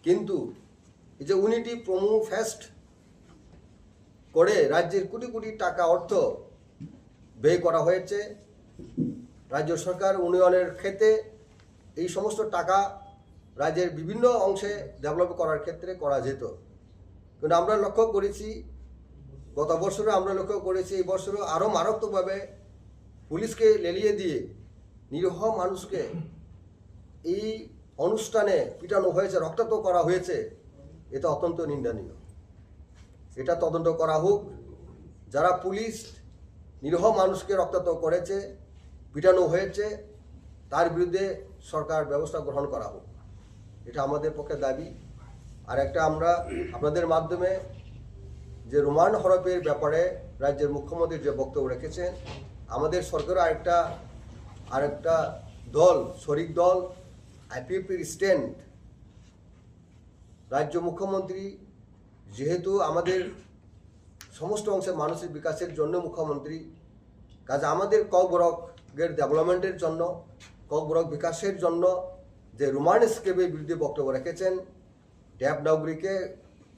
কিন্তু এই যে ইউনিটি প্রোমো ফেস্ট করে রাজ্যের কোটি কোটি টাকা অর্থ ব্যয় করা হয়েছে, রাজ্য সরকার উন্নয়নের ক্ষেত্রে এই সমস্ত টাকা রাজ্যের বিভিন্ন অংশে ডেভেলপ করার ক্ষেত্রে করা যেত। কিন্তু আমরা লক্ষ্য করেছি, গত বছরও আমরা লক্ষ্য করেছি, এই বছরও আরও মারাত্মকভাবে পুলিশকে লেলিয়ে দিয়ে নিরীহ মানুষকে এই অনুষ্ঠানে পিটানো হয়েছে, রক্তাক্ত করা হয়েছে। এটা অত্যন্ত নিন্দনীয়। এটা তদন্ত করা হোক। যারা পুলিশ নিরীহ মানুষকে রক্তাক্ত করেছে, পিটানো হয়েছে, তার বিরুদ্ধে সরকার ব্যবস্থা গ্রহণ করা হোক। এটা আমাদের পক্ষে দাবি। আর একটা, আমরা আপনাদের মাধ্যমে যে রোমান হরপের ব্যাপারে রাজ্যের মুখ্যমন্ত্রী যে বক্তব্য রেখেছেন, আমাদের সরকারও আরেকটা দল, শরিক দল আইপিএফের স্ট্যান্ড, রাজ্য মুখ্যমন্ত্রী যেহেতু আমাদের সমস্ত অংশের মানুষের বিকাশের জন্য মুখ্যমন্ত্রী, কাজে আমাদের ককবরকের ডেভেলপমেন্টের জন্য, ককবরক বিকাশের জন্য যে রোমান স্কেপের বিরুদ্ধে বক্তব্য রেখেছেন, দেবনাগরীকে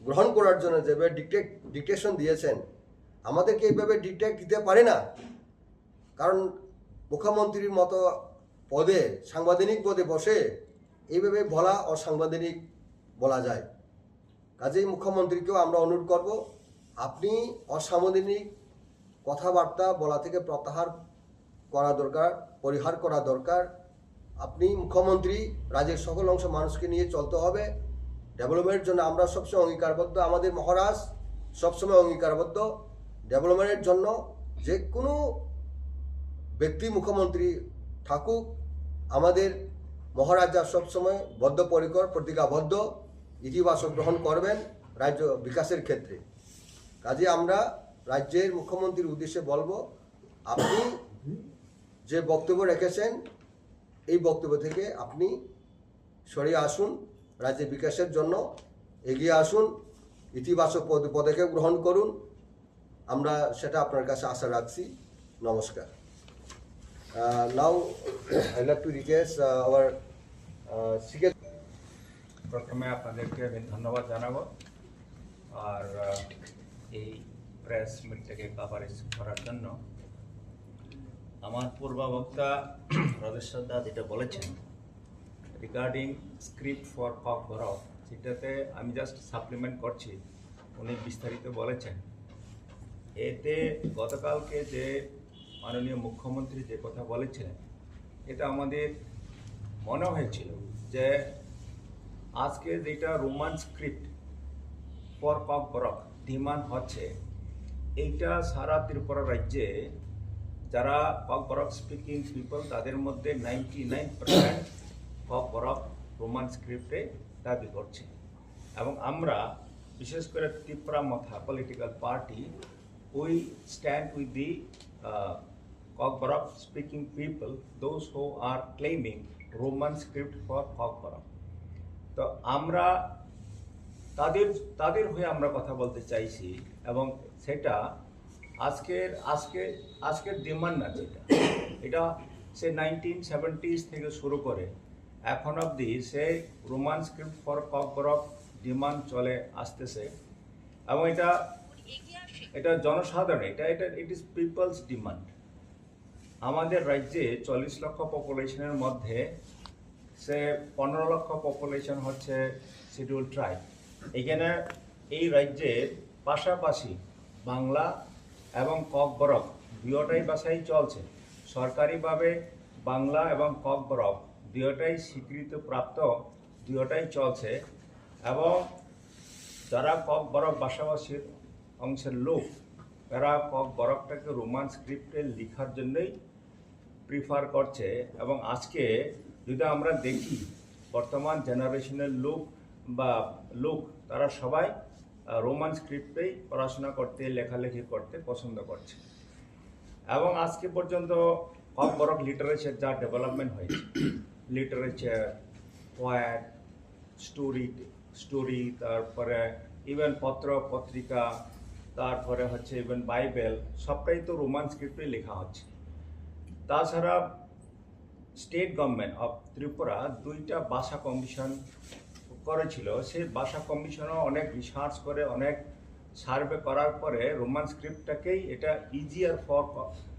গ্রহণ করার জন্য যেভাবে ডিকটেশন দিয়েছেন, আমাদেরকে এইভাবে ডিকটেট দিতে পারে না। কারণ মুখ্যমন্ত্রীর মতো পদে, সাংবিধানিক পদে বসে এইভাবে বলা অসাংবিধানিক বলা যায়। কাজেই মুখ্যমন্ত্রীকেও আমরা অনুরোধ করব, আপনি অসাংবিধানিক কথাবার্তা বলা থেকে প্রত্যাহার করা দরকার, পরিহার করা দরকার। আপনি মুখ্যমন্ত্রী, রাজ্যের সকল অংশ মানুষকে নিয়ে চলতে হবে। ডেভেলপমেন্টের জন্য আমরা সবসময় অঙ্গীকারবদ্ধ, আমাদের মহারাজ সবসময় অঙ্গীকারবদ্ধ। ডেভেলপমেন্টের জন্য যে কোনো ব্যক্তি মুখ্যমন্ত্রী থাকুক, আমাদের মহারাজা সবসময় বদ্ধপরিকর, প্রতিজ্ঞাবদ্ধ, ইতিবাচক গ্রহণ করবেন রাজ্য বিকাশের ক্ষেত্রে। কাজে আমরা রাজ্যের মুখ্যমন্ত্রীর উদ্দেশ্যে বলবো, আপনি যে বক্তব্য রেখেছেন এই বক্তব্য থেকে আপনি সরে আসুন, রাজ্যের বিকাশের জন্য এগিয়ে আসুন, ইতিবাচক পদক্ষেপ গ্রহণ করুন। আমরা সেটা আপনার কাছে আশা রাখছি। নমস্কার। Now I love to request our সিকেট। প্রথমে আপনাদেরকে আমি ধন্যবাদ জানাবো, আর এই প্রেস মিটটাকে কভারেজ করার জন্য। আমার পূর্ববক্তা রজেশ্বরদা যেটা বলেছেন রিগার্ডিং স্ক্রিপ্ট ফর kokborok, সেটাতে আমি জাস্ট সাপ্লিমেন্ট করছি। উনি বিস্তারিত বলেছেন। এতে গতকালকে যে মাননীয় মুখ্যমন্ত্রী যে কথা বলেছিলেন, এটা আমাদের মনে হয়েছিল যে আজকে যেটা Roman script for kokborok demand হচ্ছে, এইটা সারা ত্রিপুরা রাজ্যে যারা kokborok স্পিকিং পিপল, তাদের মধ্যে 99% kokborok রোমান স্ক্রিপ্টে দাবি করছে। এবং আমরা বিশেষ করে Tripura Motha political party, we stand with the kokborok speaking people, those who are claiming Roman script for kokborok। তো আমরা তাদের হয়ে আমরা কথা বলতে চাইছি, এবং সেটা আজকের ডিমান্ড না, এটা সে 1970s থেকে শুরু করে এখন অবধি সে Roman script for kokborok demand চলে আসতেছে। এবং এটা জনসাধারণ, ইট ইজ পিপলস ডিমান্ড। আমাদের রাজ্যে 40 লক্ষ পপুলেশনের মধ্যে সে 15 লক্ষ পপুলেশন হচ্ছে শিডিউল ট্রাইব। এখানে এই রাজ্যের পাশাপাশি বাংলা এবং kokborok দুয়োটাই ভাষাই চলছে। সরকারিভাবে বাংলা এবং kokborok দুয়োটাই স্বীকৃতিপ্রাপ্ত, দুয়োটাই চলছে। এবং যারা kokborok ভাষাভাষীর অংশের লোক, তারা kokborokটাকে রোমান স্ক্রিপ্টে লেখার জন্যই প্রিফার করছে। এবং আজকে যদি আমরা দেখি, বর্তমান জেনারেশনের লোক তারা সবাই রোমান স্ক্রিপ্টেই পড়াশোনা করতে, লেখালেখি করতে পছন্দ করছে। এবং আজকে পর্যন্ত kokborok লিটারেচার যা ডেভেলপমেন্ট হয়েছে, লিটারেচার, পোয়েট, স্টোরি, তারপরে ইভেন পত্র পত্রিকা, তারপরে হচ্ছে ইভেন বাইবেল, সবটাই তো রোমান স্ক্রিপ্টে লেখা হচ্ছে। তাছাড়া স্টেট গভর্নমেন্ট অফ ত্রিপুরা 2টা ভাষা কমিশন করেছিল, সেই ভাষা কমিশনও অনেক রিসার্চ করে অনেক সার্ভে করার পরে রোমান স্ক্রিপ্টটাকেই এটা ইজিয়ার ফর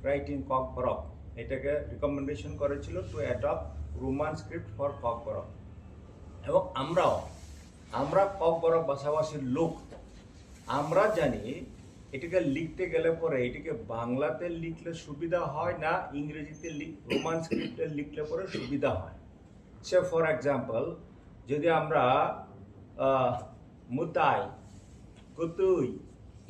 রাইটিং ককবরক এটাকে রিকমেন্ডেশন করেছিল two adopt Roman script for Kokborok. এবং আমরা ককবরক ভাষাভাষীর লোক, আমরা জানি এটাকে লিখতে গেলে পরে এটাকে বাংলাতে লিখলে সুবিধা হয় না ইংরেজিতে রোমান স্ক্রিপ্টে লিখলে পরে সুবিধা হয়। সে ফর এক্সাম্পল, যদি আমরা মুতাই, কুতুই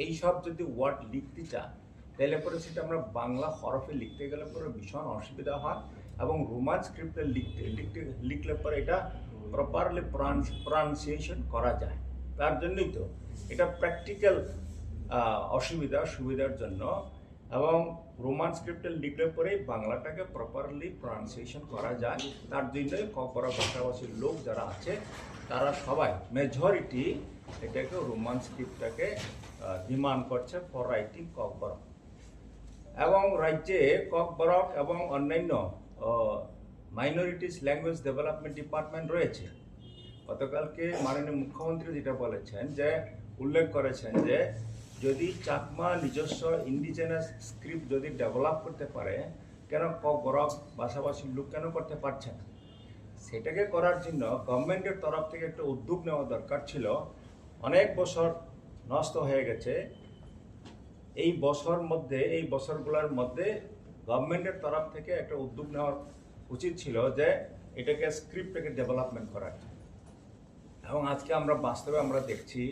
এইসব যদি ওয়ার্ড লিখতে চাই, তাহলে পরে সেটা আমরা বাংলা হরফে লিখতে গেলে পরে ভীষণ অসুবিধা হয়, এবং রোমান স্ক্রিপ্টে লিখলে পরে এটা প্রপারলি প্রনাউন্সিয়েশন করা যায়। তার জন্যই তো এটা প্র্যাকটিক্যাল সুবিধার জন্য, এবং রোমান স্ক্রিপ্টে লিখলে পরেই বাংলাটাকে প্রপারলি প্রনাউন্সিয়েশন করা যায়। তার জন্যই ককবরক ভাষাভাষীর লোক যারা আছে তারা সবাই মেজরিটি এটাকে রোমান স্ক্রিপ্টটাকে ডিমান্ড করছে ফর রাইটিং ককবরক। এবং রাজ্যে ককবরক এবং অন্যান্য মাইনরিটিস ল্যাঙ্গুয়েজ ডেভেলপমেন্ট ডিপার্টমেন্ট রয়েছে। গতকালকে মাননীয় মুখ্যমন্ত্রী যেটা বলেছেন, যে উল্লেখ করেছেন যে যদি চাকমা নিজস্ব ইন্ডিজেনাস স্ক্রিপ্ট যদি ডেভেলপ করতে পারে, কেন ককবরক ভাষাভাষীর লোক কেন করতে পারছে না? সেটাকে করার জন্য গভর্নমেন্টের তরফ থেকে একটা উদ্যোগ নেওয়া দরকার ছিল। অনেক বছর নষ্ট হয়ে গেছে, এই বছরগুলোর মধ্যে গভর্নমেন্টের তরফ থেকে একটা উদ্যোগ নেওয়া উচিত ছিল যে এটাকে স্ক্রিপ্টটাকে ডেভেলপমেন্ট করার। এবং আজকে আমরা বাস্তবে আমরা দেখছি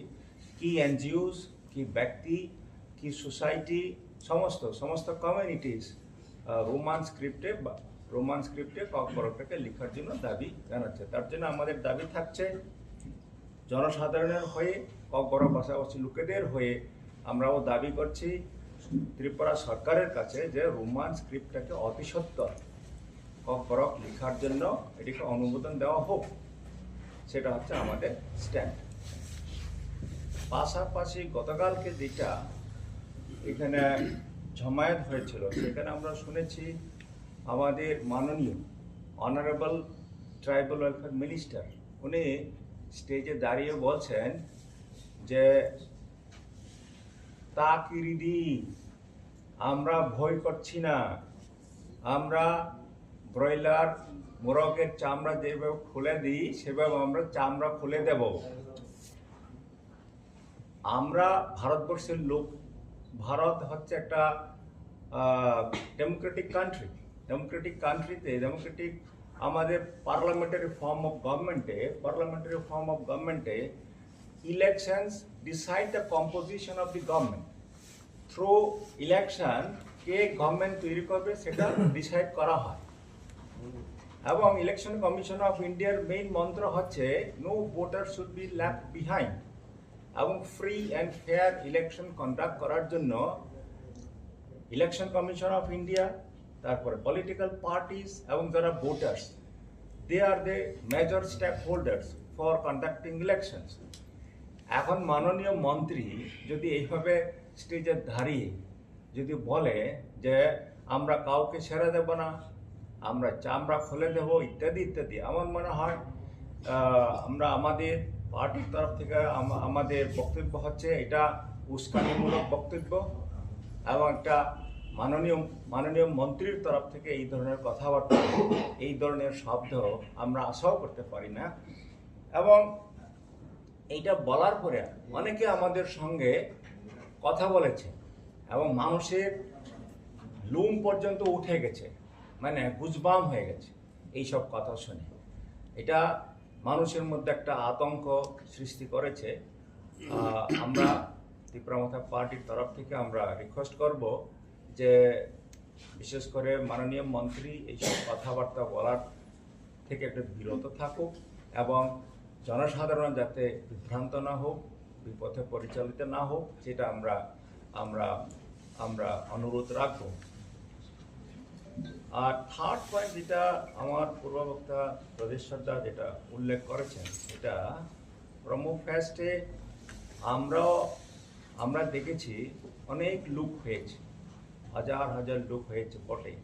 কি এনজিওস, কি ব্যক্তি, কি সোসাইটি, সমস্ত কমিউনিটিস রোমান স্ক্রিপ্টে ককবরকটাকে লেখার জন্য দাবি জানাচ্ছে। তার জন্য আমাদের দাবি থাকছে জনসাধারণের হয়ে, ককবরক ভাষাভাষী লোকেদের হয়ে আমরাও দাবি করছি ত্রিপুরা সরকারের কাছে যে রোমান স্ক্রিপ্টটাকে অতি সত্বর ককবরক লেখার জন্য এটিকে অনুমোদন দেওয়া হোক। সেটা হচ্ছে আমাদের স্ট্যান্ড। পাশাপাশি গতকালকে যেটা এখানে জমায়েত হয়েছিল, সেখানে আমরা শুনেছি আমাদের মাননীয় অনারেবল ট্রাইবাল ওয়েলফেয়ার মিনিস্টার উনি স্টেজে দাঁড়িয়ে বলছেন যে তাকিরিদি, আমরা ভয় করছি না, আমরা ব্রয়লার মোরগের চামড়া যেভাবে খুলে দিই সেভাবে আমরা চামড়া খুলে দেব। আমরা ভারতবর্ষের লোক, ভারত হচ্ছে একটা ডেমোক্রেটিক কান্ট্রিতে আমাদের পার্লামেন্টারি ফর্ম অফ গভর্নমেন্টে elections decide the composition of the government. Through election কে গভর্নমেন্ট তৈরি করবে সেটা ডিসাইড করা হয়। এবং ইলেকশন কমিশন অফ ইন্ডিয়ার মেইন মন্ত্র হচ্ছে no voter should be left behind. এবং free and fair election conduct করার জন্য ইলেকশন কমিশন অফ ইন্ডিয়া, তারপরে পলিটিক্যাল পার্টিস এবং যারা voters, they are the major stakeholders for conducting elections. এখন মাননীয় মন্ত্রী যদি এইভাবে স্টেজে দাঁড়িয়ে যদি বলে যে আমরা কাউকে ছেড়ে দেব না, আমরা চামড়া খুলে দেব ইত্যাদি ইত্যাদি, আমার মনে হয় আমরা আমাদের পার্টির তরফ থেকে আমাদের বক্তব্য হচ্ছে এটা উস্কানিমূলক বক্তব্য, এবং একটা মাননীয় মন্ত্রীর তরফ থেকে এই ধরনের কথাবার্তা, এই ধরনের শব্দ আমরা আশাও করতে পারি না। এবং এইটা বলার পরে অনেকে আমাদের সঙ্গে কথা বলেছে এবং মানুষের লুম পর্যন্ত উঠে গেছে, মানে গুজবাম হয়ে গেছে এইসব কথা শুনে। এটা মানুষের মধ্যে একটা আতঙ্ক সৃষ্টি করেছে। আমরা ত্রিপুরা মথা পার্টির তরফ থেকে আমরা রিকোয়েস্ট করব যে বিশেষ করে মাননীয় মন্ত্রী এইসব কথাবার্তা বলার থেকে একটা বিরত থাকুক, এবং জনসাধারণ যাতে বিভ্রান্ত না হোক, বিপথে পরিচালিত না হোক, সেটা আমরা অনুরোধ রাখব। আর থার্ড পয়েন্ট যেটা আমার পূর্ববক্তা প্রদেশ সর্দার যেটা উল্লেখ করেছেন, এটা প্রমো ফেস্টে আমরা দেখেছি অনেক লোক হয়েছে, হাজার লোক হয়েছে বটে।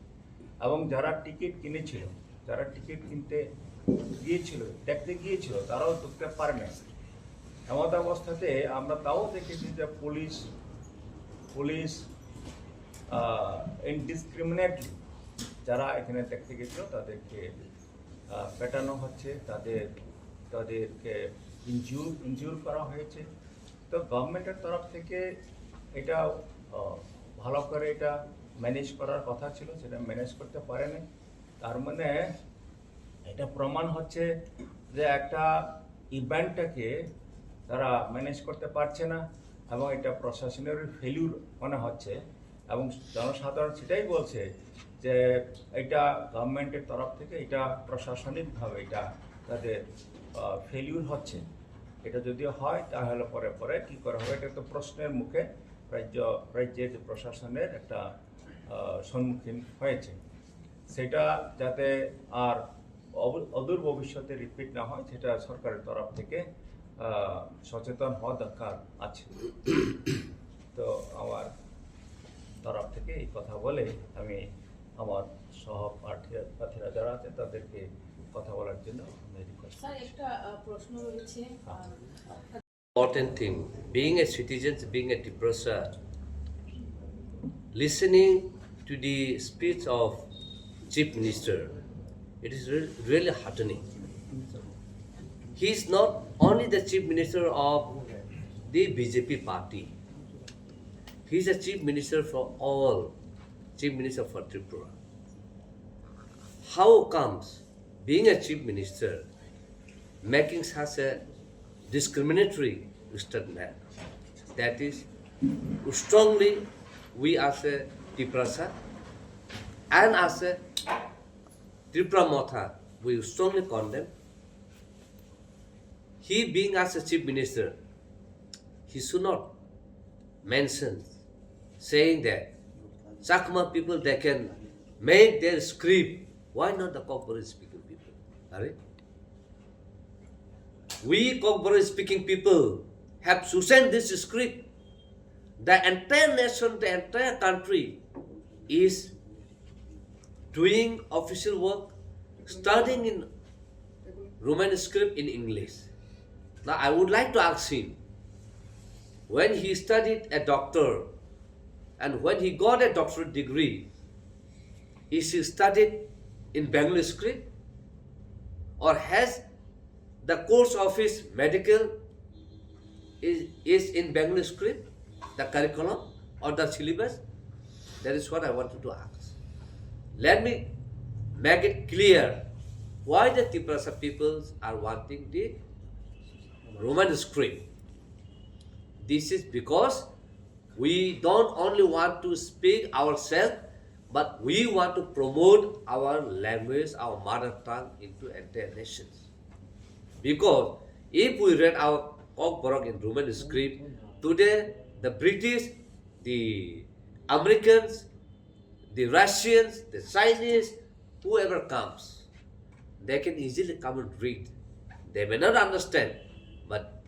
এবং যারা টিকিট কিনেছিল, যারা টিকিট কিনতে গিয়েছিল, দেখতে গিয়েছিল, তারাও ঢুকতে পারেনি। এমত অবস্থাতে আমরা তাও দেখেছি যে পুলিশ ইনডিসক্রিমিনেটলি যারা এখানে দেখতে গেছিল তাদেরকে পেটানো হচ্ছে, তাদেরকে ইনজিউর করা হয়েছে। তো গভর্নমেন্টের তরফ থেকে এটা ভালো করে এটা ম্যানেজ করার কথা ছিল, সেটা ম্যানেজ করতে পারেনি। তার মানে এটা প্রমাণ হচ্ছে যে একটা ইভেন্টটাকে তারা ম্যানেজ করতে পারছে না এবং এটা প্রশাসনের ফেলিউর মনে হচ্ছে এবং জনসাধারণ সেটাই বলছে যে এটা গভর্নমেন্টের তরফ থেকে এটা প্রশাসনিকভাবে এটা তাদের ফেলিউর হচ্ছে। এটা যদিও হয় তাহলে পরে পরে কী করা হবে, এটা তো প্রশ্নের মুখে রাজ্যের যে প্রশাসনের একটা সম্মুখীন হয়েছে। সেটা যাতে আর অদূর ভবিষ্যতে রিপিট না হয় সেটা সরকারের তরফ থেকে সচেতন হওয়া দরকার আছে। তো আমার তরফ থেকে এই কথা বলে আমি আমার সহপাঠীরা যারা আছে তাদেরকে কথা বলার জন্য আমি রিকোয়েস্ট স্যার একটা প্রশ্ন রয়েছে। Important thing, being a citizen, being a Tipra, listening to the speech of Chief Minister, it is really heartening. He is not only the Chief Minister of the BJP party, he is a Chief Minister for all, Chief Minister for Tripura. How comes being a Chief Minister making such a discriminatory statement? That is, strongly we as a Tipra and as a Tripura Motha, we strongly condemn. He being as a Chief Minister, he should not mention saying that Chakma people, they can make their script. Why not the Kokborok speaking people? Right? We Kokborok speaking people have chosen this script. The entire nation, the entire country is doing official work, studying in Roman script in English. Now I would like to ask him, when he studied a doctor and when he got a doctorate degree, is he studied in Bengali script or has the course of his medical is in Bengali script, the curriculum or the syllabus? That is what I wanted to ask. Let me make it clear why the Tipra peoples are wanting the Roman script. This is because we don't only want to speak ourselves, but we want to promote our language, our mother tongue into entire nations. Because if we read our Kokborok in Roman script, today the British, the Americans, the Russians, the Chinese, whoever comes, they can easily come and read. They may not understand, but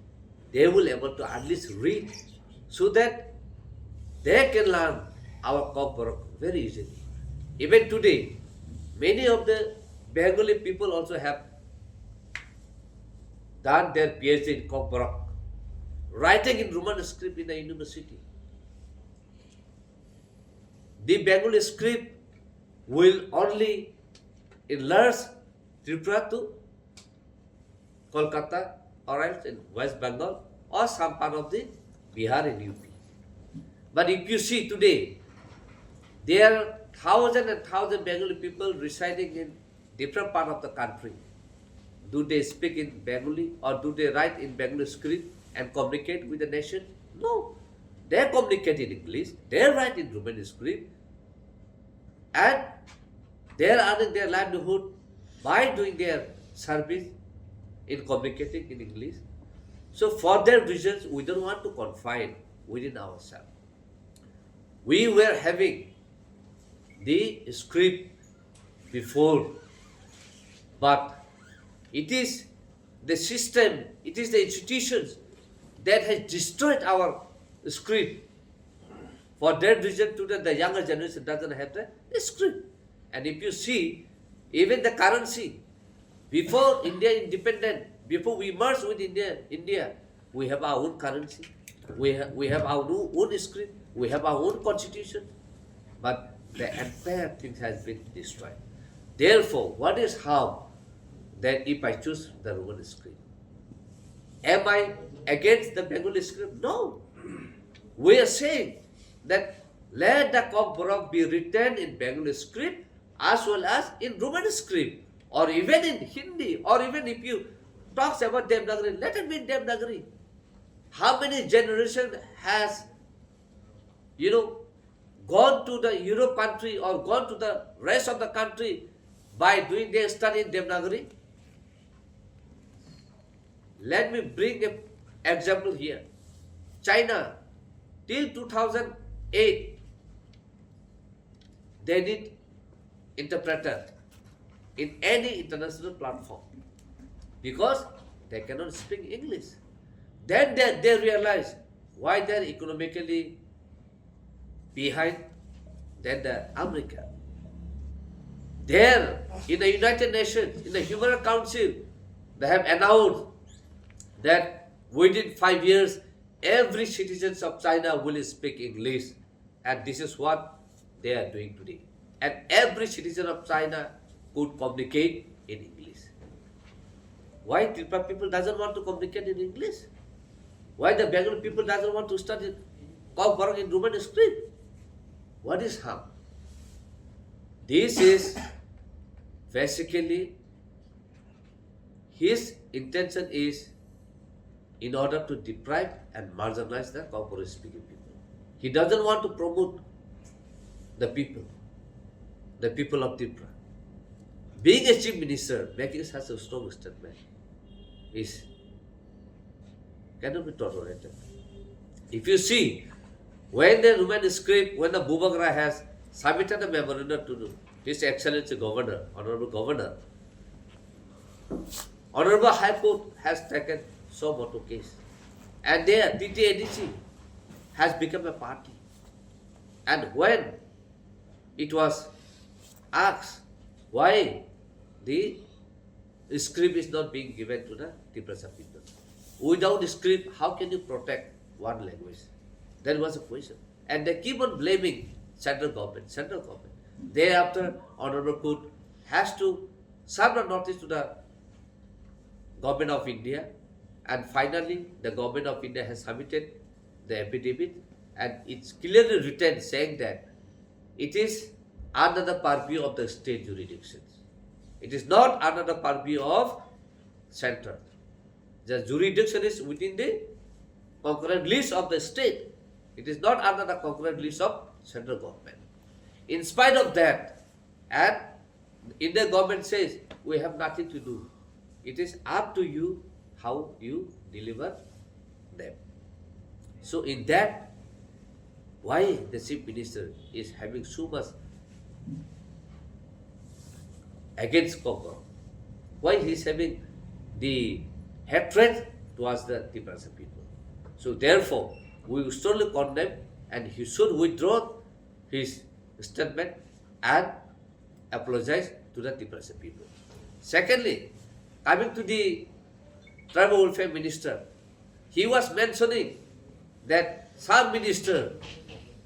they will able to at least read so that they can learn our Kokborok very easily. Even today, many of the Bengali people also have done their PhD in Kokborok, writing in Roman script in the university. The Bengali script will only enlarge Tripura to Kolkata or else in West Bengal or some part of the Bihar and UP. But if you see today, there are thousands and thousands Bengali people residing in different part of the country. Do they speak in Bengali or do they write in Bengali script and communicate with the nation? No. They communicate in English, they write in Roman script, and they are earning their livelihood by doing their service in communicating in English. So for their reasons, we don't want to confine within ourselves. We were having the script before, but it is the system, it is the institutions that has destroyed our script. For that reason, today the younger generation doesn't have the script. And if you see, even the currency, Before India independent, before we merge with India, we have our own currency, we have our own script, we have our own constitution, but the entire thing has been destroyed. Therefore, what is harm that if I choose the Roman script? Am I against the Bengali script? No. We are saying that let the Kokborok be written in Bengali script as well as in Roman script, or even in Hindi, or even if you talk about Devanagari, let it be in Devanagari. How many generations has, gone to the Europe country or gone to the rest of the country by doing their study in Devanagari? Let me bring an example here. China, till 2008, they need interpreter in any international platform because they cannot speak English. Then they realize why they are economically behind than the America. There, in the United Nations, in the Human Rights Council, they have announced that within 5 years, every citizen of China will speak English. And this is what they are doing today. And every citizen of China could communicate in English. Why Tripura people doesn't want to communicate in English? Why the Bengali people doesn't want to study Kokborok in Roman script? What is harm? This is basically his intention is in order to deprive and marginalize the Kokborok speaking people. He doesn't want to promote the people of Tipra. Being a chief minister, making such a strong statement cannot be tolerated. If you see, when the Roman script, when the Bubagra has submitted a memorandum to His Excellency Governor, Honorable Governor, Honorable High Court has taken so much case. And there, TTADC has become a party. And when it was asked why the script is not being given to the Tipra people, without script, how can you protect one language? That was a question. And they keep on blaming central government. Thereafter, Honorable Court has to serve a notice to the Government of India, and finally the Government of India has submitted the affidavit, and it's clearly written saying that it is under the purview of the state jurisdictions. It is not under the purview of center. The jurisdiction is within the concurrent list of the state. It is not under the concurrent list of central government. In spite of that, and Indian government says we have nothing to do. It is up to you how you deliver them. So in that, why the chief minister is having so much against Kokborok? Why he is having the hatred towards the Tipra people? So therefore, we strongly condemn, and he should withdraw his statement and apologize to the Tipra people. Secondly, coming to the Tribal Welfare Minister, he was mentioning that Sir Minister,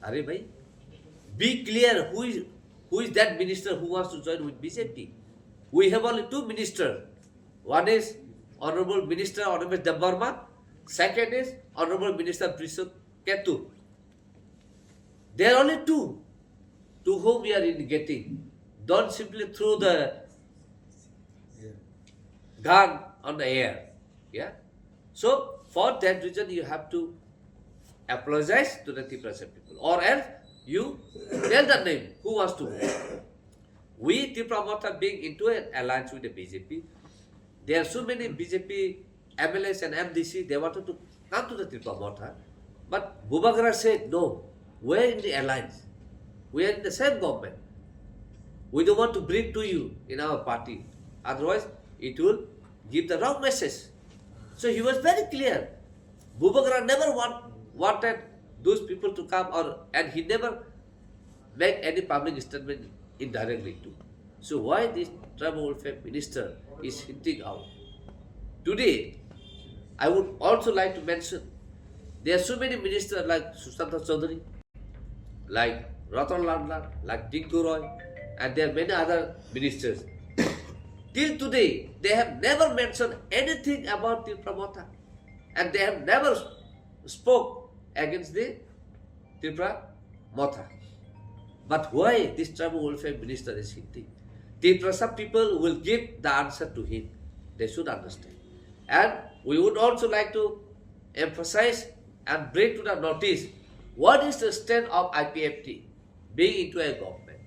Are bhai, be clear who is that minister who wants to join with BJP. We have only two ministers. One is Honorable Minister Honorable Debbarma. Second is Honorable Minister Prisuk Ketu. There are only two to whom we are getting. Don't simply throw the gun on the air. Yeah. So for that reason you have to apologize to the Tipra people, or else you tell the name who wants to vote. We Tipra Motha being into an alliance with the BJP, there are so many BJP MLAs and MDC, they wanted to come to the Tipra Motha, but Bubagra said no, we are in the alliance, we are in the same government, we don't want to bring to you in our party, otherwise it will give the wrong message. So he was very clear. Bubagra never wanted those people to come, and he never made any public statement indirectly too. So why this Tribal Welfare Minister is hinting out. Today, I would also like to mention there are so many ministers like Sushanta Chaudhary, like Ratan Lal, like Tinku Roy, and there are many other ministers. Till today, they have never mentioned anything about Tripura Motha, and they have never spoke against the Tripura Motha. But why this tribal welfare minister is hinting? Tripura people will give the answer to him. They should understand. And we would also like to emphasize and bring to the notice what is the stand of IPFT being into a government.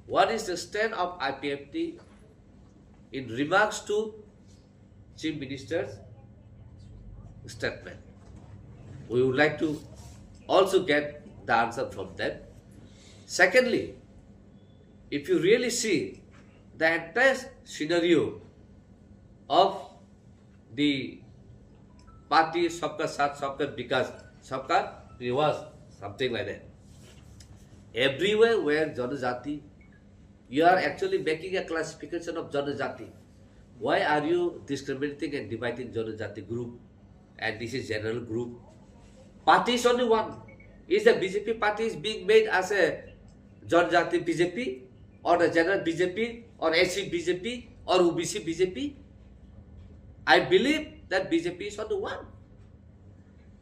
What is the stand of IPFT in remarks to Chief Minister's statement? We would like to also get the answer from them. Secondly, if you really see the entire scenario of the party Sabka Saath, Sabka Bikash, Sabka Niwas, something like that. Everywhere where Janajati, you are actually making a classification of Janajati. Why are you discriminating and dividing Janajati group? And this is general group. Party is only one. Is the BJP party is being made as a Janajati BJP or the general BJP or SC BJP or OBC BJP? I believe that BJP is only one.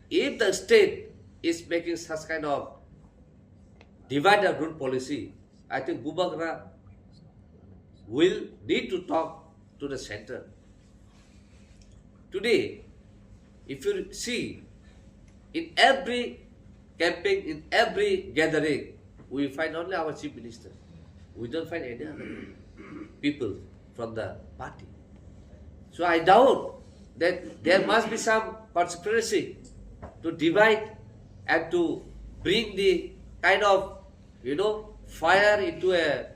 If the state is making such kind of divide and rule policy, I think Bubagra will need to talk to the center. Today, if you see, in every campaign, in every gathering, we find only our chief minister. We don't find any other people from the party. So I doubt that there must be some conspiracy to divide and to bring the kind of, fire into a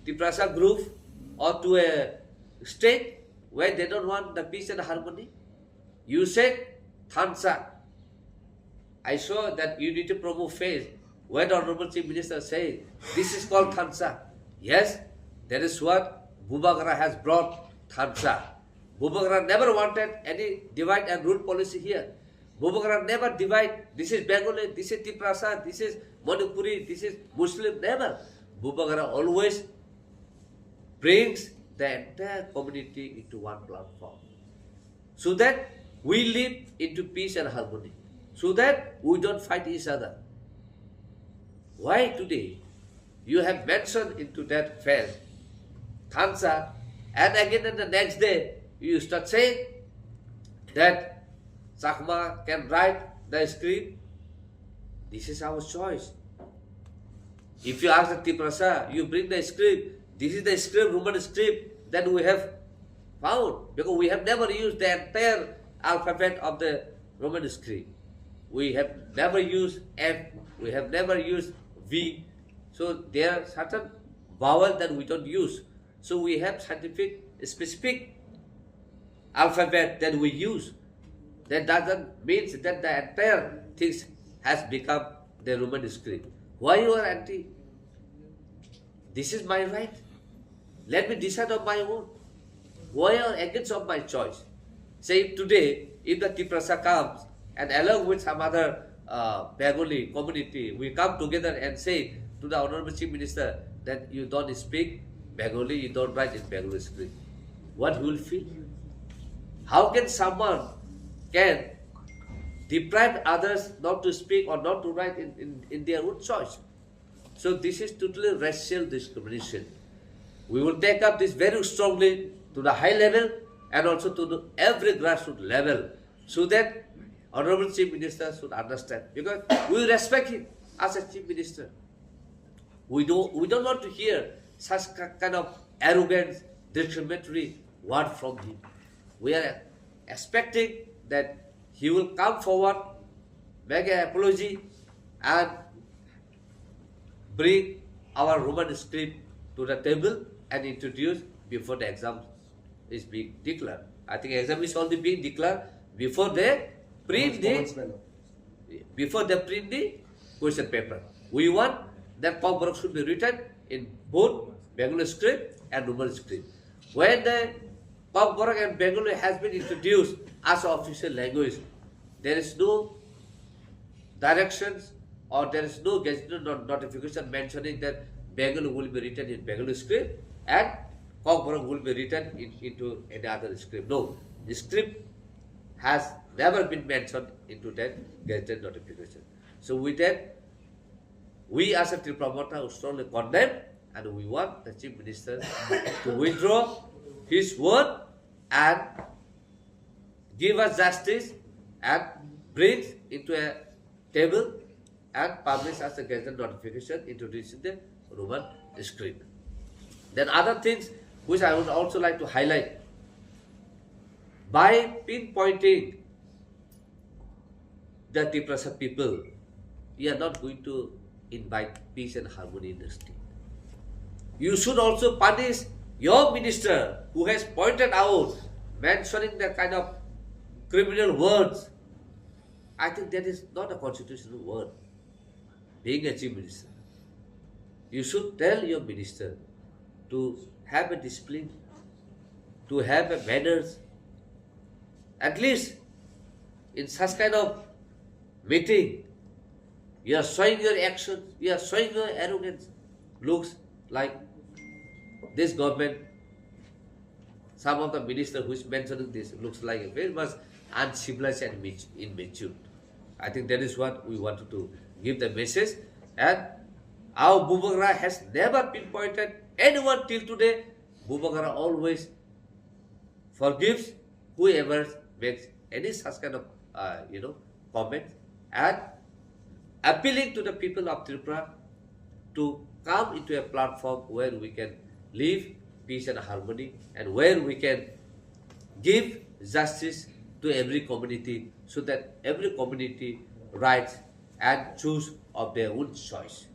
Tipra group or to a state where they don't want the peace and harmony. You said Thansa. I saw that Unity Promo phase where the Honorable Chief Minister said, this is called Thansa. Yes, that is what Bubagra has brought, Thansa. Bubagra never wanted any divide and rule policy here. Bubagra never divide, this is Bengali, this is Tiprasa, this is Manipuri, this is Muslim, never. Bubagra always brings the entire community into one platform. So that we live into peace and harmony. So that we don't fight each other. Why today you have mentioned into that phase, Thansa, and again in the next day you start saying that Chakma can write the script? This is our choice. If you ask the Tiprasa, you bring the script, this is the script, Roman script that we have found, because we have never used the entire alphabet of the Roman script. We have never used F, we have never used V, so there are certain vowels that we don't use. So we have scientific, specific alphabet that we use. That doesn't mean that the entire thing has become the Roman script. Why you are anti? This is my right. Let me decide on my own. Why are against of my choice? Say today, if the Tiprasa comes and along with some other Bengali community, we come together and say to the Honorable Chief Minister that you don't speak Bengali, you don't write in Bengali script. What he will feel? How can someone can deprive others not to speak or not to write in their own choice? So this is totally racial discrimination. We will take up this very strongly to the high level and also to the every grassroots level, so that Honorable Chief Minister should understand, because we respect him as a Chief Minister. We don't want to hear such kind of arrogant, discriminatory word from him. We are expecting that he will come forward, make an apology, and bring our Roman script to the table and introduce before the exam is being declared. I think exam is only being declared before they print the question paper. We want that Kokborok should be written in both Bengali script and Roman script. When the Kokborok and Bengali has been introduced as an official language, there is no directions or there is no gazetted notification mentioning that Bengali will be written in Bengali script and Kokborok will be written into any other script. No, the script has never been mentioned into that gazetted notification. So with that, we as a Tripura Motha strongly condemn and we want the Chief Minister to withdraw his word and give us justice and bring into a table and publish as a gazetted notification introducing the Roman script. Then other things which I would also like to highlight, by pinpointing the Tipra people, we are not going to invite peace and harmony in the state. You should also punish your minister who has pointed out, mentioning the kind of criminal words. I think that is not a constitutional word, being a chief minister. You should tell your minister to have a discipline, to have a manners. At least in such kind of meeting, you are showing your actions, you are showing your arrogance. Looks like this government, some of the minister who is mentioning this looks like a very much uncivilized and immature. I think that is what we wanted to give the message. And our Bubagara has never pinpointed anyone till today. Bubagara always forgives whoever makes any such kind of comment, and appealing to the people of Tripura to come into a platform where we can live peace and harmony and where we can give justice to every community so that every community rights and choose of their own choice.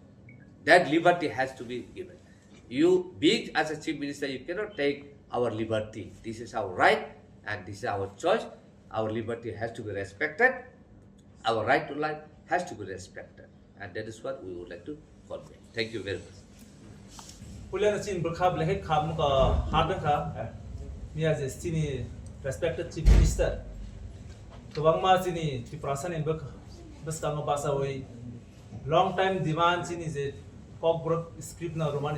That liberty has to be given. You, being as a chief minister, you cannot take our liberty. This is our right and this is our choice. Our liberty has to be respected. Our right to life has to be respected. And that is what we would like to convey. Thank you very much. Pulian Chin Burkhab Lehek Khamka Hardaka, Mia Zestini, respected Chief Minister. Tawangma Sini, Tiprasan in Burk, Buskano Basaway. Long time demand in is a Kokborok script no Roman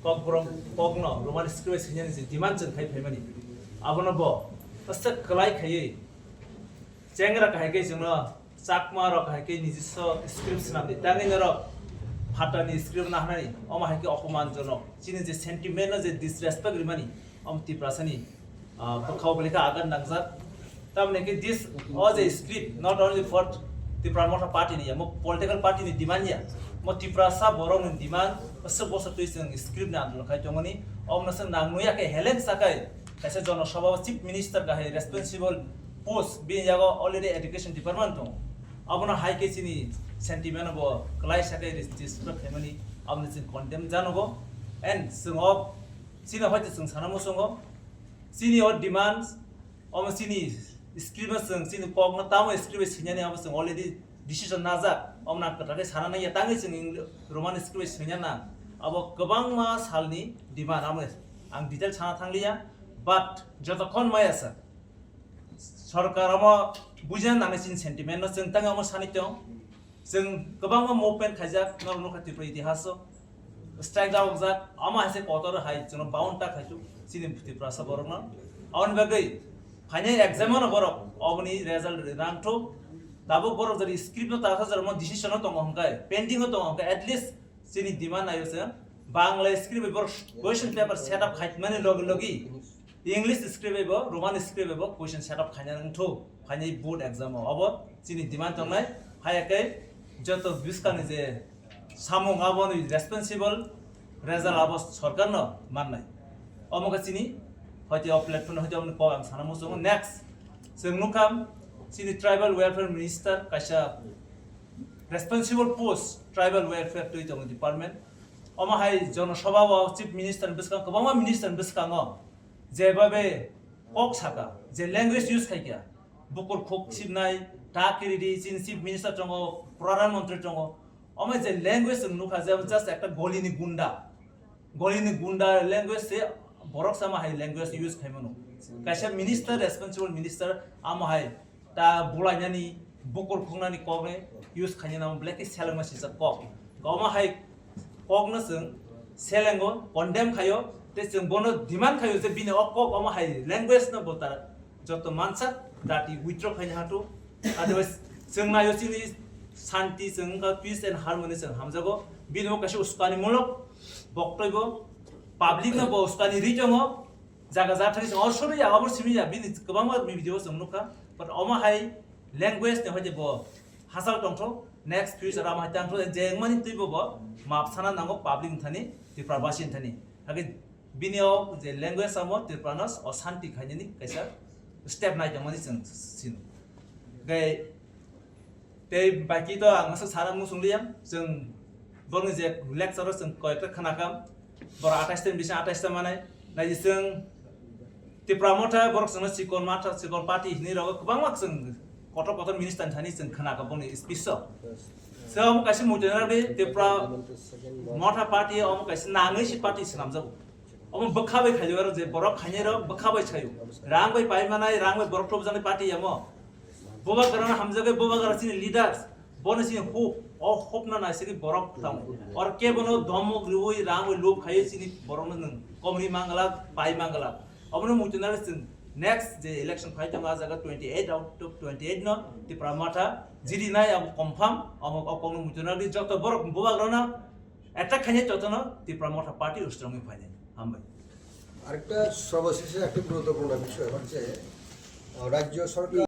Kokborok Kogno, Roman script is a demand and high payment. Abonabo, a set Kalai Kaye. Jangra Kahake, Sakma or Kahake is so scripts now. The Tanning Hatani script Nahani, Omahaki Okuman Jono. She is a sentiment as a disrespect money. Tiprasani, Pokablika Agan Nangzat. Tamneke this was a script not only for the Pramota party, political party in Dimania, Motiprasa Borong in demand, a supposed to script Nandokatomoni, Omnasan Nanuyake, Helen Sakai, as a John Shaba chief minister, responsible post being already education department. Abona high case in sentiment of Kalai Sakai is this family, Omnisin condemned Zanogo, and sing up Sina Hotis and Sanamusongo, senior demands, Omasini. Scribers and Sin Pogna Town scribes Hinana already decision Naza, Omna Katakis Hanana Yatangis in Roman scribes Hinana, about Kabangma Salni, Diman Ames, and details Hanatanglia, but Jotakon Mayasa Sorkarama Bujan Anasin Sentimentos and Tangamos Hanito, Sing Kabanga Mopen Kazak, no look at the pretty hassle. Strike out that Ama has a quarter heights on a bound Takasu, Sin Prasa Borona, on Bagay. Final examine of Omni result Ranto, Tabu Borok the script of the decision of Tonga, painting of Tonga, at least seen demand I was Bangla script question paper set up Hitman Logi, English scribable, Roman scribable, question set up Hanan to Hani board exam over, seen demand on night, Hayake, Joto Biscan is a Samung Avon is responsible, result of Sorgano, Manai. Omokasini. Hoti of platform Hoti on the poem Sanamuso next. Singukam, see the tribal welfare minister, Kasha responsible post tribal welfare to it on the department. Omahai John Shaba, chief minister and Biscan, Kabama minister and Biscano, Zebabe, Oksaka, the language use Kakia, Bukur Kok Sibnai, Takiri, chief minister Tongo, Praran Montretongo. Oma the language and Nuka just like a Golini Gunda. Golini Gunda language say. borok sama hai language use khaimano kaisa minister responsible minister amo hai ta bulainani bokor khungnani kokne use khainana black selangma sisa kok goma hai kokna sung selengo condemn khayo te sung bono demand khayo je bine ok kok amo hai language na botar joto mansa dati withdraw khaina hatu otherwise sung na yosini shanti sung ka peace and harmony sung hamjago bino kaisa uskani mulok বক্তব্য public না বস্তানি রিজং জায়গা জাথানি অসরে আবার সিমিয়া বিনি গোबां video जोंनुखा but অমা high language নে হইছে ব Harshal টংথ next future আমা তাংথ जेंगमानि তুইব ব মাপসানা নাঙ্গো পাবলিক থানি ত্রিপুরা বাসিন থানি আগে বিনিও যে ল্যাঙ্গুয়েজ আমো ত্রিপুরানস অশান্তি খাইনি কাইসা স্টেপ নাই জমানি সিন গে তে বাকি তো आंसो सारा मुसुंलियाम जों बंग जे लेक्चार जों कयटा खोनाखाम बर 28 दिन बिसा 28 माने नाय जों त्रिपुरा मथा बरक जों सिकन माथा सिकन पार्टी नि रग गोबां माक जों कत मिनिस्टार थानि जों खोनाखा बंनि स्पिच जों कासि मुजनार बे त्रिपुरा मथा पार्टी अम कासि नाङै सि पार्टी सनाम जाबो अम बखाबै खायो जे बरक खानेर बखाबै छायो रांबै पाइमानाय रांबै बरक टप जानाय पार्टी याम बोबा गराना हमजगे बोबा गरासिनि leaders bonus in hope or hope na sini borok tam or ke bono domok ruoi rang lob khaye sini borok na komni mangala pai mangala abno mutuna next the election fight ma jaga 28 out of 28 no Tipra Motha jidi nai am confirm am kono mutuna ri joto borok boba grona attack khanye joto no Tipra Motha party strongly final আমবাই আরেকটা সর্বশেষে একটা গুরুত্বপূর্ণ বিষয় হচ্ছে রাজ্য সরকার